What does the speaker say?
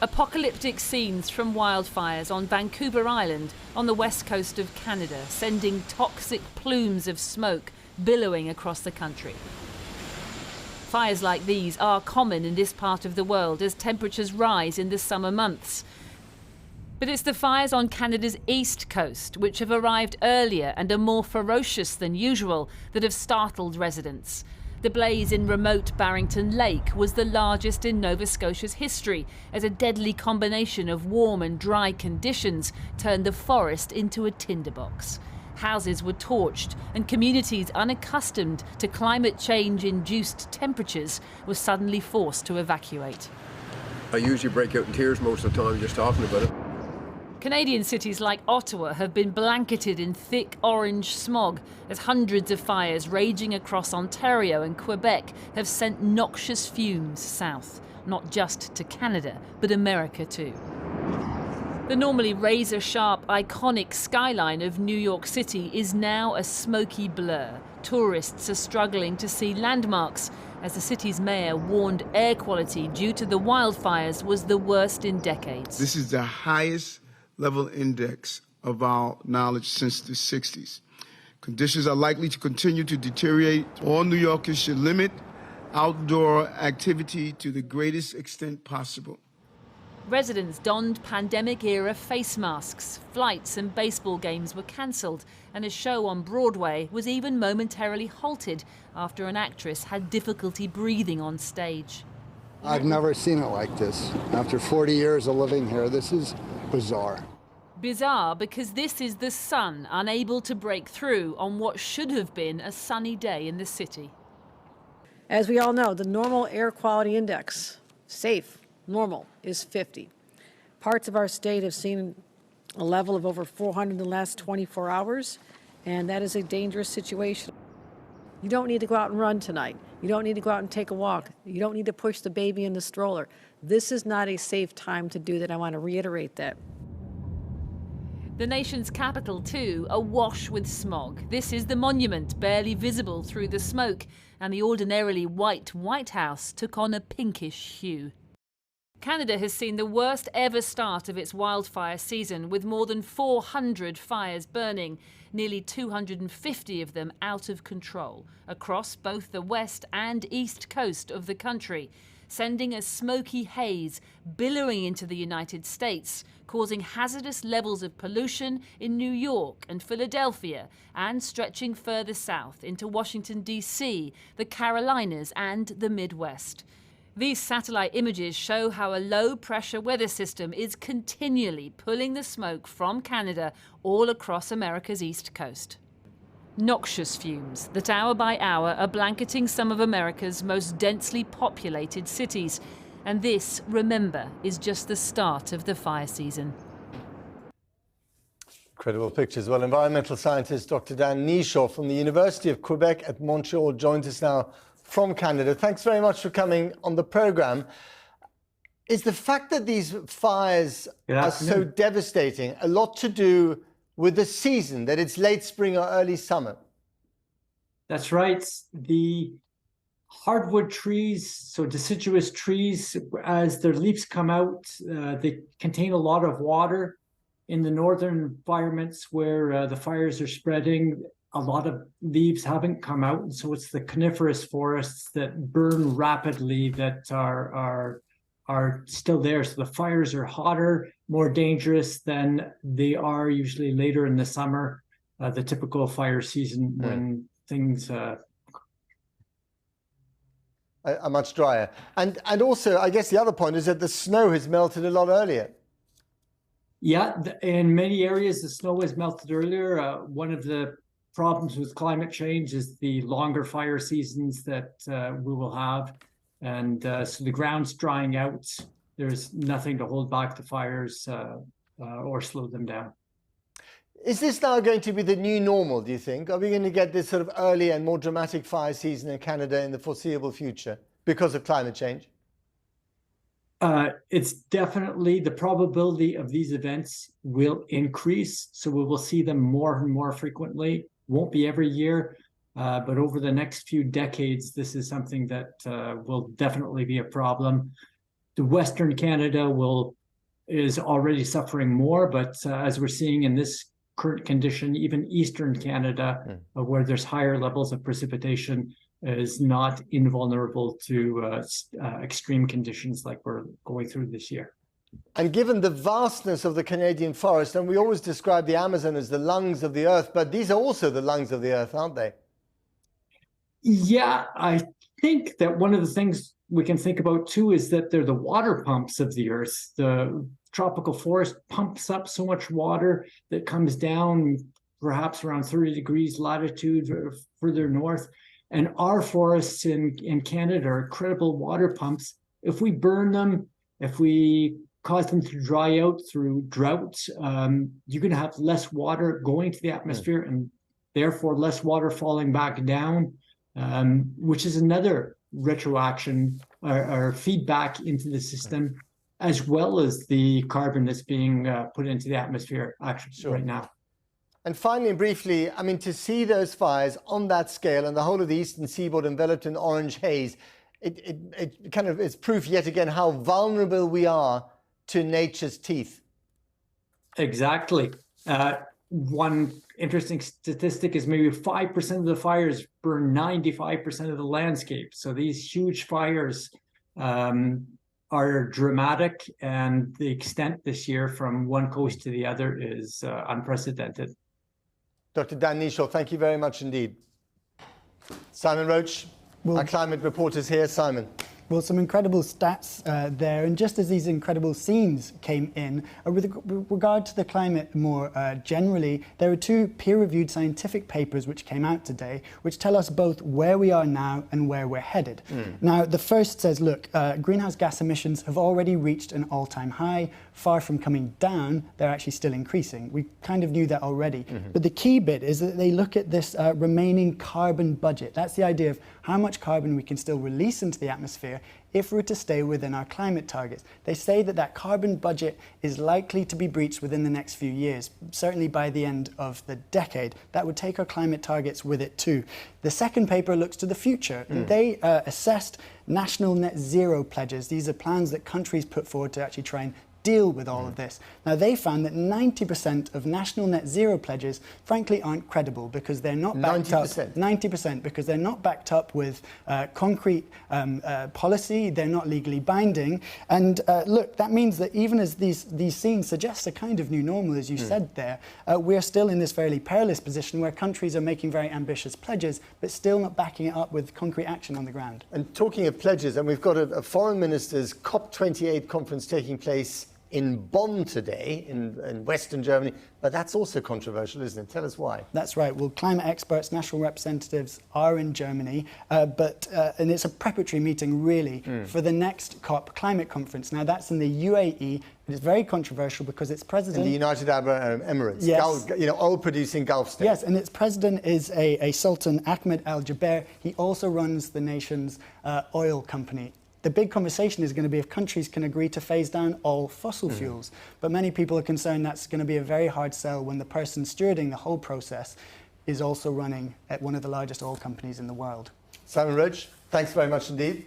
Apocalyptic scenes from wildfires on Vancouver Island on the west coast of Canada, sending toxic plumes of smoke billowing across the country. Fires like these are common in this part of the world as temperatures rise in the summer months. But it's the fires on Canada's east coast, which have arrived earlier and are more ferocious than usual, that have startled residents. The blaze in remote Barrington Lake was the largest in Nova Scotia's history, as a deadly combination of warm and dry conditions turned the forest into a tinderbox. Houses were torched, and communities unaccustomed to climate change-induced temperatures were suddenly forced to evacuate. I usually break out in tears most of the time just talking about it. Canadian cities like Ottawa have been blanketed in thick orange smog as hundreds of fires raging across Ontario and Quebec have sent noxious fumes south, not just to Canada, but America too. The normally razor-sharp, iconic skyline of New York City is now a smoky blur. Tourists are struggling to see landmarks, as the city's mayor warned air quality due to the wildfires was the worst in decades. This is the highest level index of our knowledge since the 60s. Conditions are likely to continue to deteriorate. All New Yorkers should limit outdoor activity to the greatest extent possible. Residents donned pandemic-era face masks. Flights and baseball games were cancelled, and a show on Broadway was even momentarily halted after an actress had difficulty breathing on stage. I've never seen it like this. After 40 years of living here, this is bizarre. Bizarre because this is the sun unable to break through on what should have been a sunny day in the city. As we all know, the normal air quality index, safe, normal, is 50. Parts of our state have seen a level of over 400 in the last 24 hours, and that is a dangerous situation. You don't need to go out and run tonight. You don't need to go out and take a walk. You don't need to push the baby in the stroller. This is not a safe time to do that. I want to reiterate that. The nation's capital, too, awash with smog. This is the monument, barely visible through the smoke, and the ordinarily white White House took on a pinkish hue. Canada has seen the worst ever start of its wildfire season, with more than 400 fires burning, nearly 250 of them out of control, across both the west and east coast of the country, sending a smoky haze billowing into the United States, causing hazardous levels of pollution in New York and Philadelphia, and stretching further south into Washington, D.C., the Carolinas and the Midwest. These satellite images show how a low-pressure weather system is continually pulling the smoke from Canada all across America's east coast. Noxious fumes that hour by hour are blanketing some of America's most densely populated cities. And this, remember, is just the start of the fire season. Incredible pictures. Well, environmental scientist Dr. Dan Neeshaw from the University of Quebec at Montreal joins us now from Canada. Thanks very much for coming on the programme. Is the fact that these fires are so devastating a lot to do with the season, that it's late spring or early summer? That's right. The hardwood trees, so deciduous trees, as their leaves come out, they contain a lot of water. In the northern environments where the fires are spreading, a lot of leaves haven't come out. And so it's the coniferous forests that burn rapidly that are still there. So the fires are hotter, more dangerous than they are usually later in the summer, the typical fire season when things are much drier. And also, I guess the other point is that the snow has melted a lot earlier. Yeah, in many areas, the snow has melted earlier. One of the problems with climate change is the longer fire seasons that we will have. And so the ground's drying out. There's nothing to hold back the fires or slow them down. Is this now going to be the new normal, do you think? Are we going to get this sort of early and more dramatic fire season in Canada in the foreseeable future because of climate change? It's definitely, the probability of these events will increase. So we will see them more and more frequently. Won't be every year, but over the next few decades, this is something that will definitely be a problem. The Western Canada is already suffering more, but as we're seeing in this current condition, even Eastern Canada, where there's higher levels of precipitation, is not invulnerable to extreme conditions like we're going through this year. And given the vastness of the Canadian forest, and we always describe the Amazon as the lungs of the earth, but these are also the lungs of the earth, aren't they? Yeah, I think that one of the things we can think about too is that they're the water pumps of the earth. The tropical forest pumps up so much water that comes down perhaps around 30 degrees latitude or further north. And our forests in Canada are credible water pumps. If we burn them, if we cause them to dry out through drought, you're going to have less water going to the atmosphere and therefore less water falling back down, which is another retroaction or feedback into the system, as well as the carbon that's being put into the atmosphere actually right now. And finally, briefly, I mean, to see those fires on that scale and the whole of the eastern seaboard enveloped in orange haze, it kind of is proof yet again how vulnerable we are to nature's teeth. Exactly. One interesting statistic is maybe 5% of the fires burn 95% of the landscape. So these huge fires are dramatic, and the extent this year from one coast to the other is unprecedented. Dr. Dan Neashaw, thank you very much indeed. Simon Roach, our climate reporter is here. Simon. Well, some incredible stats there. And just as these incredible scenes came in, with regard to the climate more generally, there are two peer-reviewed scientific papers which came out today, which tell us both where we are now and where we're headed. Now, the first says, look, greenhouse gas emissions have already reached an all-time high. Far from coming down, they're actually still increasing. We kind of knew that already. But the key bit is that they look at this remaining carbon budget. That's the idea of how much carbon we can still release into the atmosphere if we're to stay within our climate targets. They say that that carbon budget is likely to be breached within the next few years, certainly by the end of the decade. That would take our climate targets with it too. The second paper looks to the future, and they assessed national net zero pledges. These are plans that countries put forward to actually try and deal with all of this. Now, they found that 90% of national net zero pledges, frankly, aren't credible because they're not backed up. 90% because they're not backed up with concrete policy. They're not legally binding. And look, that means that even as these scenes suggest a kind of new normal, as you said there, we're still in this fairly perilous position where countries are making very ambitious pledges, but still not backing it up with concrete action on the ground. And talking of pledges, and we've got a foreign ministers COP28 conference taking place in Bonn today, in Western Germany, but that's also controversial, isn't it? Tell us why. That's right. Well, climate experts, national representatives are in Germany, and it's a preparatory meeting, really, for the next COP climate conference. Now, that's in the UAE. It is very controversial because its president... In the United Arab Emirates, yes. Oil-producing Gulf state. Yes, and its president is a Sultan Ahmed Al-Jaber. He also runs the nation's oil company. The big conversation is going to be if countries can agree to phase down all fossil fuels. But many people are concerned that's going to be a very hard sell when the person stewarding the whole process is also running at one of the largest oil companies in the world. Simon Roach, thanks very much indeed.